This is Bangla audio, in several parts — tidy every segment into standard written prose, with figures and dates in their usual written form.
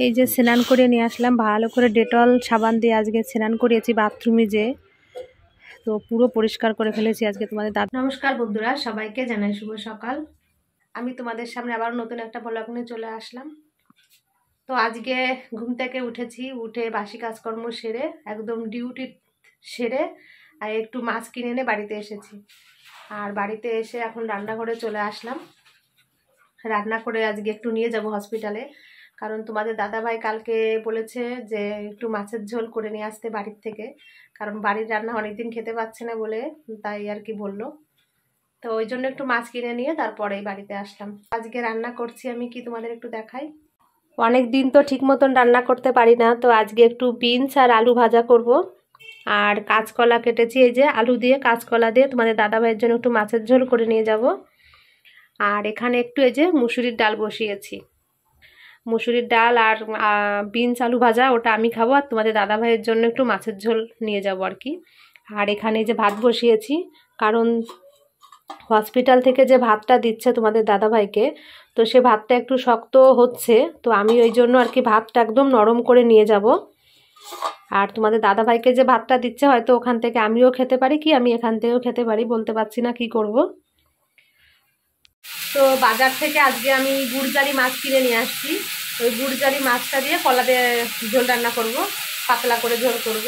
এই যে স্নান করে নিয়ে আসলাম, ভালো করে ডেটল সাবান দিয়ে আজকে স্নান করিয়েছি বাথরুমে যে, তো পুরো পরিষ্কার করে ফেলেছি আজকে তোমাদের দাদা। নমস্কার বন্ধুরা, সবাইকে জানাই শুভ সকাল। আমি তোমাদের সামনে আবার নতুন একটা ব্লগ নিয়ে চলে আসলাম। তো আজকে ঘুম থেকে উঠেছি, উঠে বাসি কাজকর্ম সেরে একদম ডিউটি সেরে আর একটু মাছ কিনে এনে বাড়িতে এসেছি। আর বাড়িতে এসে এখন রান্নাঘরে চলে আসলাম। রান্না করে আজকে একটু নিয়ে যাব হসপিটালে, কারণ তোমাদের দাদাভাই কালকে বলেছে যে একটু মাছের ঝোল করে নিয়ে আসতে বাড়ির থেকে, কারণ বাড়ির রান্না অনেকদিন খেতে পাচ্ছে না বলে, তাই আর কি বললো। তো ওই জন্য একটু মাছ কিনে নিয়ে তারপরেই বাড়িতে আসলাম। আজকে রান্না করছি আমি, কি তোমাদের একটু দেখাই। অনেক দিন তো ঠিক মতন রান্না করতে পারি না, তো আজকে একটু বিনস আর আলু ভাজা করব। আর কাঁচকলা কেটেছি, এই যে আলু দিয়ে কাঁচকলা দিয়ে তোমাদের দাদাভাইয়ের জন্য একটু মাছের ঝোল করে নিয়ে যাব। আর এখানে একটু এই যে মুসুরির ডাল বসিয়েছি, মুসুরির ডাল আর বিনস আলু ভাজা, ওটা আমি খাবো, আর তোমাদের দাদাভাইয়ের জন্য একটু মাছের ঝোল নিয়ে যাব আর কি। আর এখানে যে ভাত বসিয়েছি, কারণ হসপিটাল থেকে যে ভাতটা দিচ্ছে তোমাদের দাদাভাইকে, তো সে ভাতটা একটু শক্ত হচ্ছে, তো আমি ওই জন্য আর কি ভাতটা একদম নরম করে নিয়ে যাব। আর তোমাদের দাদাভাইকে যে ভাতটা দিচ্ছে হয়তো ওখান থেকে আমিও খেতে পারি, কি আমি এখান থেকেও খেতে পারি, বলতে পারছি না কি করব। তো বাজার থেকে আজকে আমি গুড়জালি মাছ কিনে নিয়ে আসছি, ওই গুড়জালি মাছটা দিয়ে কলা দিয়ে ঝোল রান্না করব, পাতলা করে ঝোল করব,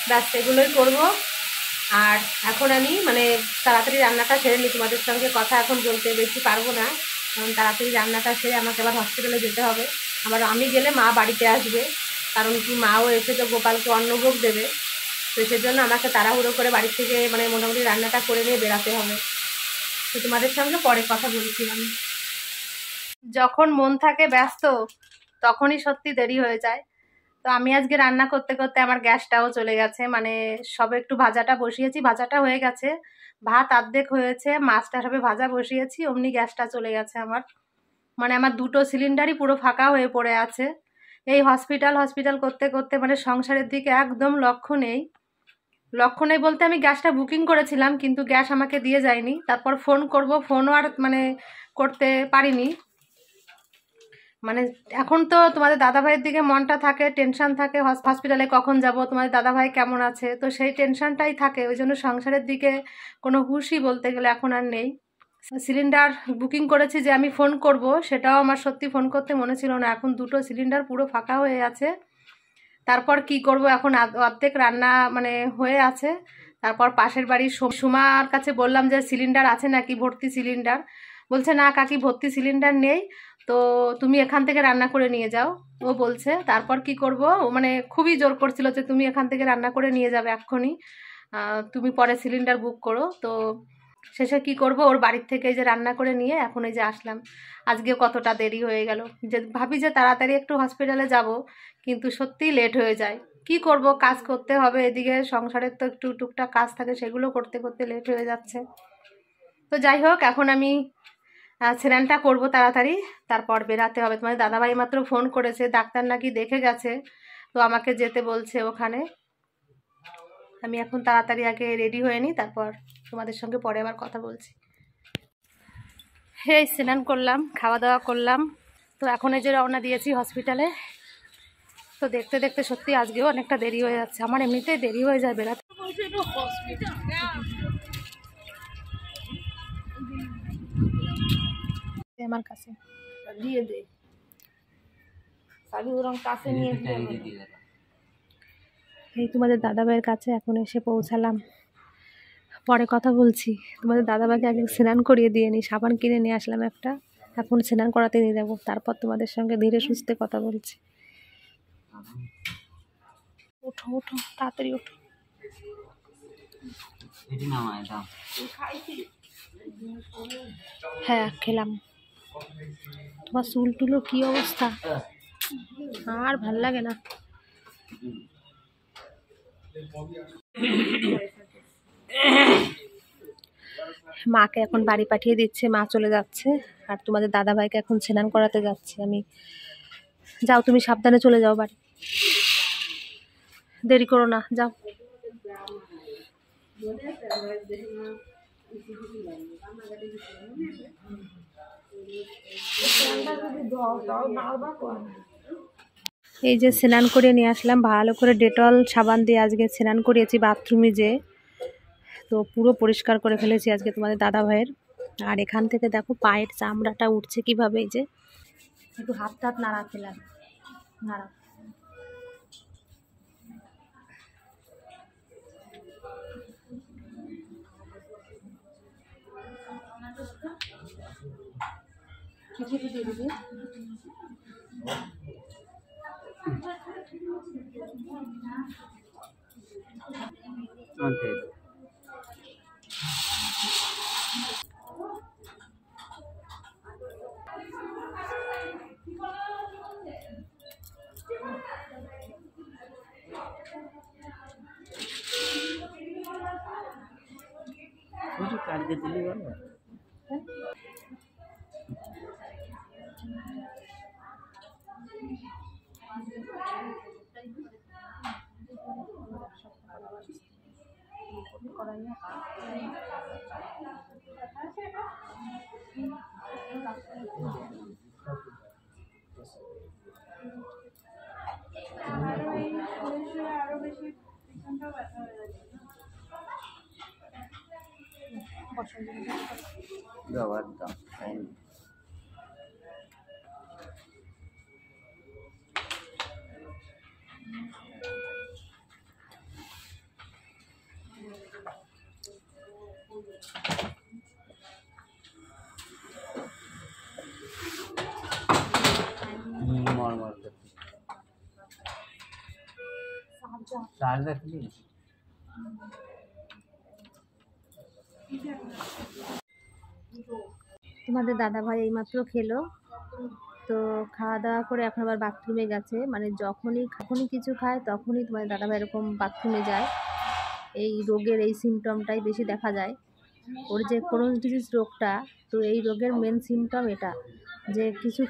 ব্যাস এগুলোই করব। আর এখন আমি মানে তাড়াতাড়ি রান্নাটা সেরে নিই, তোমাদের সঙ্গে কথা এখন বলতে বেশি পারবো না, কারণ তাড়াতাড়ি রান্নাটা সেরে আমাকে আবার হসপিটালে যেতে হবে। আবার আমি গেলে মা বাড়িতে আসবে, কারণ কি মাও এসে তো গোপালকে অন্নভোগ দেবে, তো সেজন্য আমাকে তাড়াহুড়ো করে বাড়ি থেকে মানে মোটামুটি রান্নাটা করে নিয়ে বেরাতে হবে। তো তোমাদের সঙ্গে পরে কথা বলছি আমি। যখন মন থাকে ব্যস্ত তখনই সত্যি দেরি হয়ে যায়। তো আমি আজকে রান্না করতে করতে আমার গ্যাসটাও চলে গেছে, মানে সবে একটু ভাজাটা বসিয়েছি, ভাজাটা হয়ে গেছে, ভাত অর্ধেক হয়েছে, মাছটা সবে ভাজা বসিয়েছি, অমনি গ্যাসটা চলে গেছে আমার। মানে আমার দুটো সিলিন্ডারই পুরো ফাঁকা হয়ে পড়ে আছে। এই হসপিটাল করতে করতে মানে সংসারের দিকে একদম লক্ষ্য নেই। লক্ষ্য নেই বলতে আমি গ্যাসটা বুকিং করেছিলাম, কিন্তু গ্যাস আমাকে দিয়ে যায়নি। তারপর ফোন করব, ফোনও আর মানে করতে পারিনি। মানে এখন তো তোমাদের দাদাভাইয়ের দিকে মনটা থাকে, টেনশন থাকে, হসপিটালে কখন যাব, তোমাদের দাদাভাই কেমন আছে, তো সেই টেনশনটাই থাকে, ওই জন্য সংসারের দিকে কোনো হুঁশই বলতে গেলে এখন আর নেই। সিলিন্ডার বুকিং করেছি যে আমি ফোন করব, সেটাও আমার সত্যি ফোন করতে মনে ছিল না, এখন দুটো সিলিন্ডার পুরো ফাঁকা হয়ে আছে। তারপর কি করব, এখন অর্ধেক রান্না মানে হয়ে আছে। তারপর পাশের বাড়ির সুমার কাছে বললাম যে সিলিন্ডার আছে নাকি, ভর্তি সিলিন্ডার, বলছে না কাকি ভর্তি সিলিন্ডার নেই, তো তুমি এখান থেকে রান্না করে নিয়ে যাও, ও বলছে। তারপর কি করব, ও মানে খুবই জোর করছিল যে তুমি এখান থেকে রান্না করে নিয়ে যাবে এক্ষুনি, তুমি পরে সিলিন্ডার বুক করো। তো শেষে কি করব, ওর বাড়ির থেকে যে রান্না করে নিয়ে এখন এই যে আসলাম। আজকে কতটা দেরি হয়ে গেল, যে ভাবি যে তাড়াতাড়ি একটু হসপিটালে যাব, কিন্তু সত্যিই লেট হয়ে যায়। কি করব, কাজ করতে হবে, এদিকে সংসারের তো একটু টুকটাক কাজ থাকে, সেগুলো করতে করতে লেট হয়ে যাচ্ছে। তো যাই হোক, এখন আমি স্নানটা করব তাড়াতাড়ি, তারপর বেরাতে হবে। তোমার দাদাভাই মাত্র ফোন করেছে, ডাক্তার নাকি দেখে গেছে, তো আমাকে যেতে বলছে ওখানে। আমি এখন তাড়াতাড়ি আগে রেডি হয়ে নিই, তারপর তোমাদের সঙ্গে পরে আবার কথা বলছি। এই স্নান করলাম, খাওয়া দাওয়া করলাম, তো এখন এই যে রওনা দিয়েছি হসপিটালে। তো দেখতে দেখতে সত্যি আজকেও অনেকটা দেরি হয়ে যাচ্ছে, আমার এমনিতেই দেরি হয়ে যায় বেরাতে। আমার কাছে দিয়ে দে, কাছে নিয়ে এই তোমাদের দাদাভাইয়ের কাছে এখন এসে পৌঁছালাম, পরে কথা বলছি। তোমাদের দাদাভাইকে আগে স্নান করিয়ে দিয়ে নি, সাবান কিনে নিয়ে আসলাম একটা, এখন স্নান করাতে নিয়ে যাবো, তারপর তোমাদের সঙ্গে ধীরে সুস্থে কথা বলছি। ওঠো ওঠো, তাড়াতাড়ি ওঠো। হ্যাঁ খেলাম। তোমার চুল টুলো কি অবস্থা, আর ভাল লাগে না। মাকে এখন বাড়ি পাঠিয়ে দিচ্ছে, মা চলে যাচ্ছে, আর তোমাদের দাদাভাইকে এখন স্নান করাতে যাচ্ছি আমি। যাও তুমি সাবধানে চলে যাও বাড়ি, দেরি করো না, যাও। এই যে স্নান করে নিয়ে আসলাম, ভালো করে ডেটল সাবান দিয়ে আজকে স্নান করিয়েছি বাথরুমে যে, তো পুরো পরিষ্কার করে ফেলেছি আজকে তোমাদের দাদা ভাইয়ের। আর এখান থেকে দেখো পায়ের চামড়াটা উঠছে কিভাবে, এই যে একটু হাত টাত নাড়াচ্ছিলাম, নাড়া। দিয়ে দিবি। কাটকে দিলি ভালো। তোমাদের দাদা ভাই এইমাত্র খেলো, তো খাওয়া দাওয়া করে এখন আবার বাথরুমে গেছে। মানে যখনই কিছু খায় তখনই তোমাদের দাদা ভাই এরকম বাথরুমে যায়। এই রোগের এই সিমটমটাই বেশি দেখা যায়, ওর যে ক্রোনিক ডিজিজ রোগটা, তো এই রোগের মেন সিমটম এটা, যে কিছু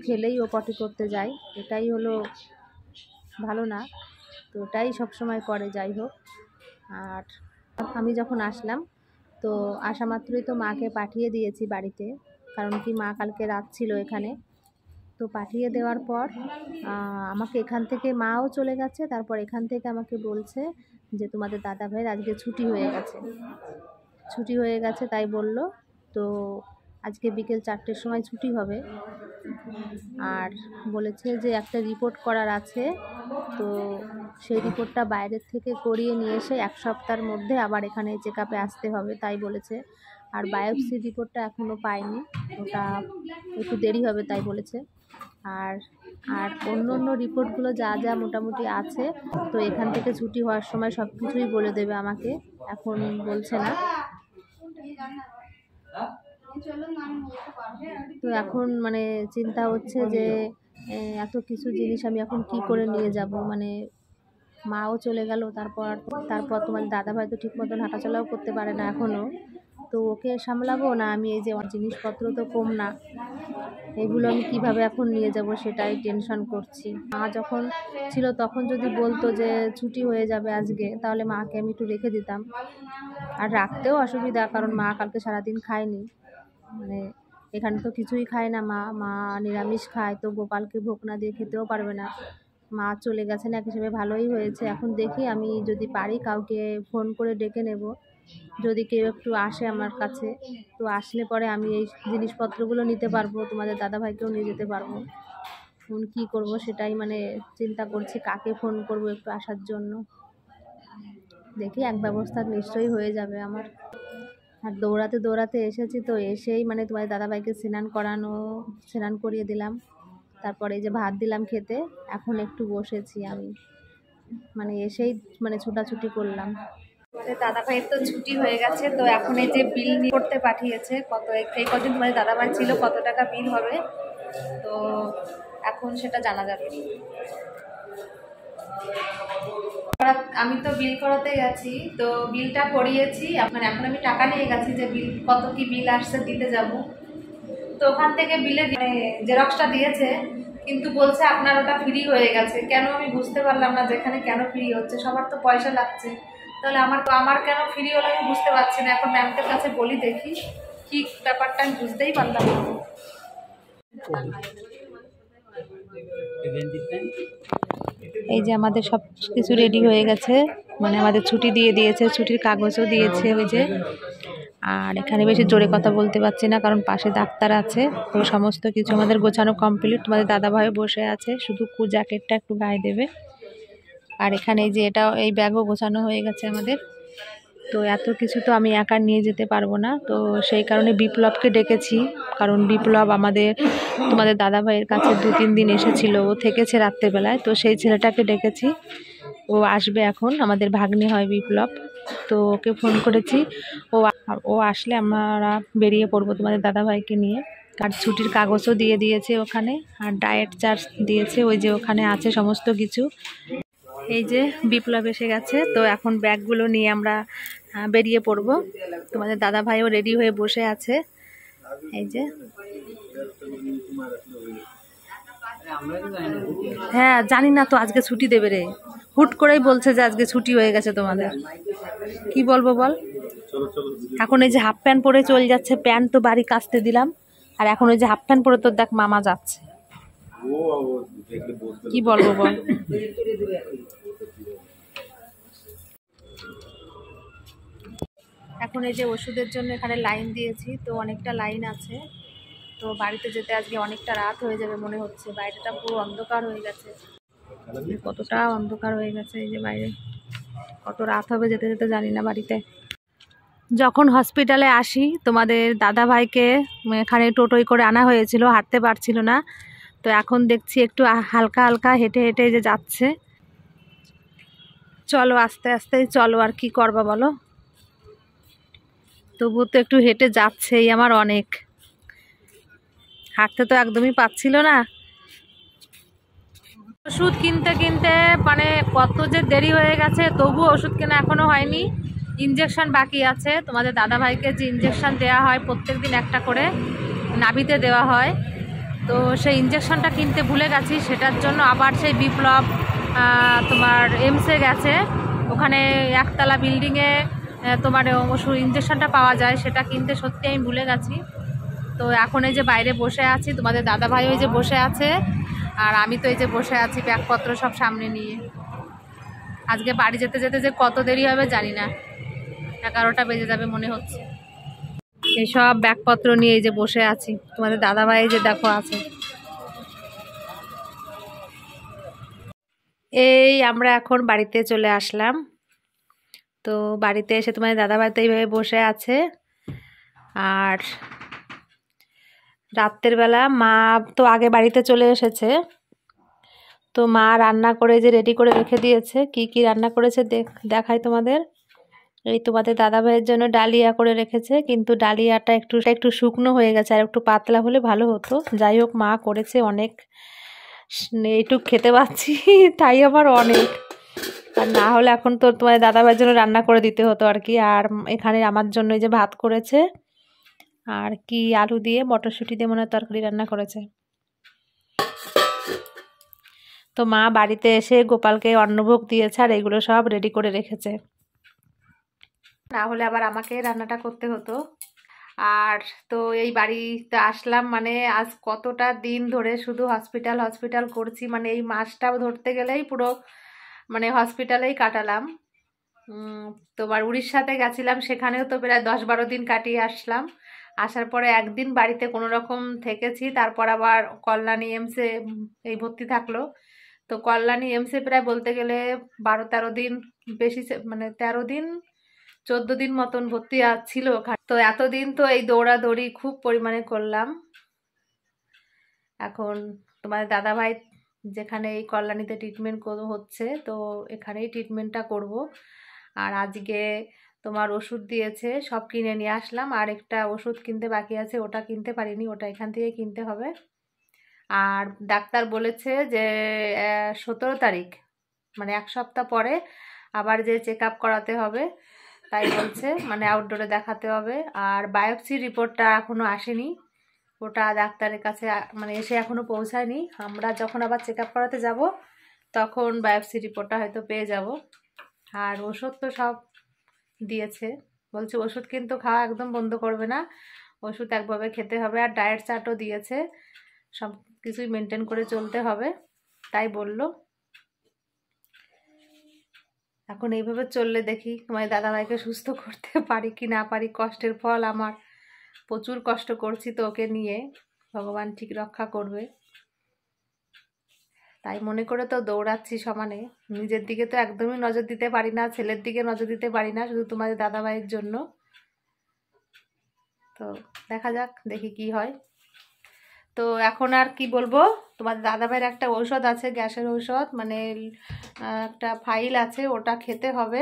খেলেই ও পটি করতে যায়। এটাই হলো ভালো না, তো ওটাই সবসময় করে। যাই হোক, আর আমি যখন আসলাম, তো আসা মাত্রই তো মাকে পাঠিয়ে দিয়েছি বাড়িতে, কারণ কি মা কালকে রাত ছিল এখানে। তো পাঠিয়ে দেওয়ার পর আমাকে এখান থেকে মাও চলে গেছে। তারপর এখান থেকে আমাকে বলছে যে তোমাদের দাদা ভাইয়ের আজকে ছুটি হয়ে গেছে তাই বলল। তো আজকে বিকেল 4টের সময় ছুটি হবে, আর বলেছে যে একটা রিপোর্ট করার আছে, তো সেই রিপোর্টটা বাইরের থেকে করিয়ে নিয়ে এসে 1 সপ্তাহের মধ্যে আবার এখানে চেক আপে আসতে হবে তাই বলেছে। আর বায়োপসির রিপোর্টটা এখনও পাইনি, ওটা একটু দেরি হবে তাই বলেছে। আর অন্য রিপোর্টগুলো যা যা মোটামুটি আছে, তো এখান থেকে ছুটি হওয়ার সময় সব কিছুই বলে দেবে আমাকে, এখন বলছে না। তো এখন মানে চিন্তা হচ্ছে যে এত কিছু জিনিস আমি এখন কি করে নিয়ে যাব। মানে মাও চলে গেল, তারপর তোমার দাদাভাই তো ঠিক মতন হাঁটাচলাও করতে পারে না এখনও, তো ওকে সামলাবো না আমি। এই যে আমার জিনিসপত্র তো কম না, এগুলো আমি কিভাবে এখন নিয়ে যাব সেটাই টেনশন করছি। মা যখন ছিল তখন যদি বলতো যে ছুটি হয়ে যাবে আজকে, তাহলে মাকে আমি একটু রেখে দিতাম। আর রাখতেও অসুবিধা, কারণ মা কালকে সারাদিন খায়নি, মানে এখানে তো কিছুই খায় না। মা নিরামিষ খায়, তো গোপালকে ভোগ না দিয়ে খেতেও পারবে না। মা চলে গেছেন এক হিসেবে ভালোই হয়েছে। এখন দেখি আমি যদি পারি কাউকে ফোন করে ডেকে নেব, যদি কেউ একটু আসে আমার কাছে, তো আসলে পরে আমি এই জিনিসপত্রগুলো নিতে পারবো, তোমাদের দাদাভাইকেও নিয়ে যেতে পারবো। এখন কী করব সেটাই মানে চিন্তা করছি, কাকে ফোন করব একটু আসার জন্য। দেখি এক ব্যবস্থা নিশ্চয়ই হয়ে যাবে আমার। আর দৌড়াতে এসেছি, তো এসেই মানে তোমাদের দাদাভাইকে স্নান করিয়ে দিলাম, তারপরে এই যে ভাত দিলাম খেতে। এখন একটু বসেছি আমি, মানে এসেই মানে ছুটাছুটি করলাম। তোমাদের দাদাভাইয়ের তো ছুটি হয়ে গেছে, তো এখন এই যে বিল করতে পাঠিয়েছে, এই কদিন তোমাদের দাদাভাই ছিল কত টাকা বিল হবে, তো এখন সেটা জানা যাবে। আমি তো বিল করাতে গেছি, তো বিলটা করিয়েছি, মানে এখন আমি টাকা নিয়ে গেছি যে বিল কত কি বিল আসছে দিতে যাব। তো ওখান থেকে বিলের মানে জেরক্সটা দিয়েছে, কিন্তু বলছে আপনার ওটা ফ্রি হয়ে গেছে। কেন আমি বুঝতে পারলাম না, যেখানে কেন ফ্রি হচ্ছে, সবার তো পয়সা লাগছে, তাহলে আমার কেন ফ্রি হলো আমি বুঝতে পারছি না। এখন ম্যামকে কাছে বলি, দেখি কি ব্যাপারটা, আমি বুঝতেই পারলাম না। এই যে আমাদের সব কিছু রেডি হয়ে গেছে, মানে আমাদের ছুটি দিয়ে দিয়েছে, ছুটির কাগজও দিয়েছে ওই যে। আর এখানে বেশি জোরে কথা বলতে পারছি না কারণ পাশে ডাক্তার আছে। তো সমস্ত কিছু আমাদের গোছানো কমপ্লিট। তোমাদের দাদাভাই বসে আছে, শুধু জ্যাকেটটা একটু গায়ে দেবে। আর এখানে এই যে এটা এই ব্যাগও গোছানো হয়ে গেছে আমাদের। তো এত কিছু তো আমি একা নিয়ে যেতে পারবো না, তো সেই কারণে বিপ্লবকে ডেকেছি। কারণ বিপ্লব আমাদের তোমাদের দাদাভাইয়ের কাছে 2-3 দিন এসেছিল, ও থেকেছে রাত্রেবেলায়। তো সেই ছেলেটাকে ডেকেছি, ও আসবে এখন, আমাদের ভাগ্নি হয় বিপ্লব। তো ওকে ফোন করেছি, ও আসলে আমরা বেরিয়ে পড়বো তোমাদের দাদাভাইকে নিয়ে। আর ছুটির কাগজও দিয়ে দিয়েছে ওখানে, আর ডায়েট চার্জ দিয়েছে ওই যে ওখানে আছে সমস্ত কিছু। এই যে বিপ্লব এসে গেছে, তো এখন ব্যাগগুলো নিয়ে আমরা বেরিয়ে পড়ব। তোমাদের দাদাভাইও রেডি হয়ে বসে আছে। এই যে হ্যাঁ জানি না তো আজকে ছুটি দেবে রে, হুট করেই বলছে যে আজকে ছুটি হয়ে গেছে তোমাদের। কি বলবো বল। এখন এই যে হাফ প্যান্ট পরে চলে যাচ্ছে, প্যান্ট তো বাড়ি কাচতে দিলাম। আর এখন ওই যে হাফ প্যান্ট পরে তোর দেখ মামা যাচ্ছে, কি বলবো বল। এখন এই যে ওষুধের জন্য এখানে লাইন দিয়েছি, তো অনেকটা লাইন আছে। তো বাড়িতে যেতে আজকে অনেকটা রাত হয়ে যাবে মনে হচ্ছে, বাইরেটা পুরো অন্ধকার হয়ে গেছে, কতটা অন্ধকার হয়ে গেছে। এই যে বাইরে কত রাত হবে যেতে যেতে জানি না বাড়িতে। যখন হসপিটালে আসি তোমাদের দাদাভাইকে এখানে টোটোয় করে আনা হয়েছিল, হাঁটতে পারছিল না। তো এখন দেখছি একটু হালকা হালকা হেঁটে হেঁটে যে যাচ্ছে। চলো আস্তে আস্তে চলো, আর কি করবা বলো। তবুও তো একটু হেঁটে যাচ্ছেই আমার অনেক, হাঁটতে তো একদমই পাচ্ছিল না। ওষুধ কিনতে কিনতে মানে কত যে দেরি হয়ে গেছে, তবুও ওষুধ কেনা এখনো হয়নি। ইঞ্জেকশন বাকি আছে, তোমাদের দাদাভাইকে যে ইঞ্জেকশন দেওয়া হয় প্রত্যেক দিন একটা করে নাভিতে দেওয়া হয়, তো সেই ইঞ্জেকশনটা কিনতে ভুলে গেছি। সেটার জন্য আবার সেই বিপ্লব তোমার এমসে গেছে, ওখানে একতলা বিল্ডিংয়ে তোমার ওষুধ ইঞ্জেকশনটা পাওয়া যায়, সেটা কিনতে সত্যি আমি ভুলে গেছি। তো এখন এই যে বাইরে বসে আছি, তোমাদের দাদাভাই ওই যে বসে আছে, আর আমি তো এই যে বসে আছি ব্যাগপত্র সব সামনে নিয়ে। আজকে বাড়ি যেতে যেতে যে কত দেরি হবে জানি না, 11টা বেজে যাবে মনে হচ্ছে। এই সব ব্যাগপত্র নিয়ে এই যে বসে আছি, তোমাদের দাদাভাই এই যে দেখো আছে। এই আমরা এখন বাড়িতে চলে আসলাম। তো বাড়িতে এসে তোমাদের দাদাভাই তো এইভাবে বসে আছে। আর রাত্রের বেলা মা তো আগে বাড়িতে চলে এসেছে, তো মা রান্না করে যে রেডি করে রেখে দিয়েছে। কি কি রান্না করেছে দেখাই তোমাদের। এই তোমাদের দাদাভাইয়ের জন্য ডালিয়া করে রেখেছে, কিন্তু ডালিয়াটা একটু শুকনো হয়ে গেছে, আর একটু পাতলা হলে ভালো হতো। যাই হোক মা করেছে অনেক, এইটুক খেতে পাচ্ছি তাই আমার অনেক। আর না হলে এখন তো তোমাদের দাদাভাইয়ের জন্য রান্না করে দিতে হতো আর কি। আর এখানে আমার জন্য এই যে ভাত করেছে, আর কি আলু দিয়ে মটরশুঁটি দিয়ে মনে হয় তরকারি রান্না করেছে। তো মা বাড়িতে এসে গোপালকে অন্নভোগ দিয়েছে, আর এগুলো সব রেডি করে রেখেছে, না হলে আবার আমাকে রান্নাটা করতে হতো। আর তো এই বাড়িতে আসলাম, মানে আজ কতটা দিন ধরে শুধু হসপিটাল হসপিটাল করছি, মানে এই মাসটাও ধরতে গেলেই পুরো মানে হসপিটালেই কাটালাম। তোমার উড়িষ্যাতে গেছিলাম, সেখানেও তো প্রায় 10-12 দিন কাটিয়ে আসলাম। আসার পরে একদিন বাড়িতে কোনো রকম থেকেছি, তারপর আবার কল্যাণী এমসে এই ভর্তি থাকলো। তো কল্যাণী এমসে প্রায় বলতে গেলে 12-13 দিন, বেশি মানে 13 দিন 14 দিন মতন ভর্তি ছিল ওখানে। তো এতদিন তো এই দৌড়াদৌড়ি খুব পরিমাণে করলাম। এখন তোমাদের দাদাভাই যেখানে এই কল্যাণীতে ট্রিটমেন্ট হচ্ছে, তো এখানেই ট্রিটমেন্টটা করব। আর আজকে তোমার ওষুধ দিয়েছে, সব কিনে নিয়ে আসলাম। আর একটা ওষুধ কিনতে বাকি আছে, ওটা কিনতে পারিনি, ওটা এখান থেকে কিনতে হবে। আর ডাক্তার বলেছে যে 17 তারিখ মানে 1 সপ্তাহ পরে আবার যে চেক আপ করাতে হবে, তাই বলছে, মানে আউটডোরে দেখাতে হবে। আর বায়োপসির রিপোর্টটা এখনও আসেনি, ওটা ডাক্তারের কাছে মানে এসে এখনও পৌঁছায়নি। আমরা যখন আবার চেক আপ করাতে যাব তখন বায়োপসি রিপোর্টটা হয়তো পেয়ে যাব। আর ওষুধ তো সব দিয়েছে, বলছে ওষুধ কিন্তু খাওয়া একদম বন্ধ করবে না, ওষুধ একভাবে খেতে হবে। আর ডায়েট চার্টও দিয়েছে, সব কিছুই মেনটেন করে চলতে হবে, তাই বলল। এখন এইভাবে চললে দেখি তোমার দাদাভাইকে সুস্থ করতে পারি কি না পারি। কষ্টের ফল আমার, প্রচুর কষ্ট করছি তো ওকে নিয়ে, ভগবান ঠিক রক্ষা করবে। তাই মনে করে তো দৌড়াচ্ছি সমানে। নিজের দিকে তো একদমই নজর দিতে পারি না, ছেলের দিকে নজর দিতে পারি না, শুধু তোমাদের দাদাভাইয়ের জন্য। তো দেখা যাক, দেখি কি হয়। তো এখন আর কি বলবো, তোমার দাদাভাইয়ের একটা ঔষধ আছে, গ্যাসের ঔষধ, মানে একটা ফাইল আছে, ওটা খেতে হবে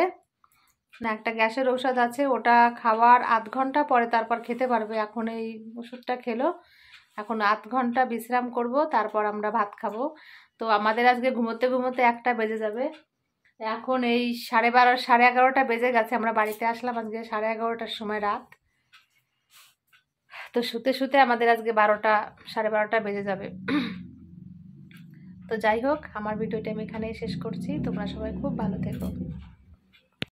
না। একটা গ্যাসের ঔষধ আছে, ওটা খাওয়ার আধ ঘন্টা পরে তারপর খেতে পারবে। এখন এই ওষুধটা খেলো, এখন আধ ঘন্টা বিশ্রাম করব, তারপর আমরা ভাত খাবো। তো আমাদের আজকে ঘুমোতে ঘুমোতে 1টা বেজে যাবে। এখন এই 12:30 11:30টা বেজে গেছে, আমরা বাড়িতে আসলাম আজকে 11:30টার সময় রাত। তো শুতে শুতে আমাদের আজকে 12টা 12:30টা বেজে যাবে। তো যাই হোক, আমার ভিডিওটা আমি এখানেই শেষ করছি। তোমরা সবাই খুব ভালো থেকো।